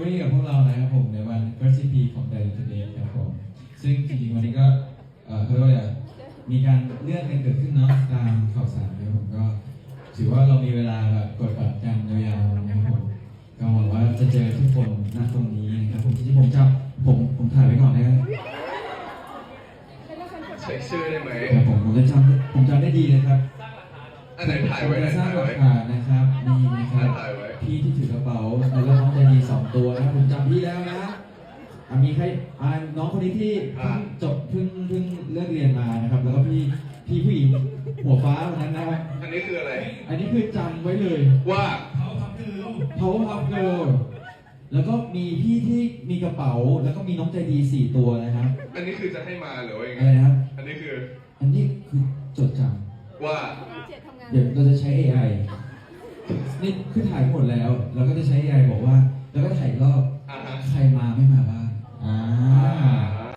รี่กับพวกเรานะครับผมในวัน Recipe ของ Daily Today ครับผมซึ่งจริงๆวันนี้ก็เขาเรียกว่าอะไรมีการเลื่อนกันเกิดขึ้นเนาะตามข่าวสารนะครับผมก็ถือว่าเรามีเวลาแบบกดบัตรกันยาวๆนะครับผมก็หวังว่าจะเจอทุกคนณตรงนี้นะครับผมที่ผมจับผมถ่ายไว้ก่อนนะครับ เช็คชื่อได้ไหม ครับผมจำได้ดีเลยครับ อันไหนถ่ายไว้ จะสร้างหลักฐานนะครับนี่นะครับ ถ่ายไว้ พี่ที่ถือกระเป๋าแล้วน้องใจดี2 ตัวนะผมจำพี่แล้วนะมีใครน้องคนนี้ที่เพิ่งจบเพิ่งเลิกเรียนมานะครับแล้วก็พี่ผู้หญิงหัวฟ้าคนนั้นนะครับ อันนี้คืออะไร อันนี้คือจำไว้เลย ว่า Power Puff Girl แล้วก็มีพี่ที่มีกระเป๋าแล้วก็มีน้องใจดี4 ตัวนะครับ อันนี้คือจะให้มาหรือว่ายังไง อะไรนะครับ อันนี้คือ อันนี้คือจดจำ ว่า เดี๋ยวเราจะใช้ AI นี่คือถ่ายหมดแล้วเราก็จะใช้ AI บอกว่า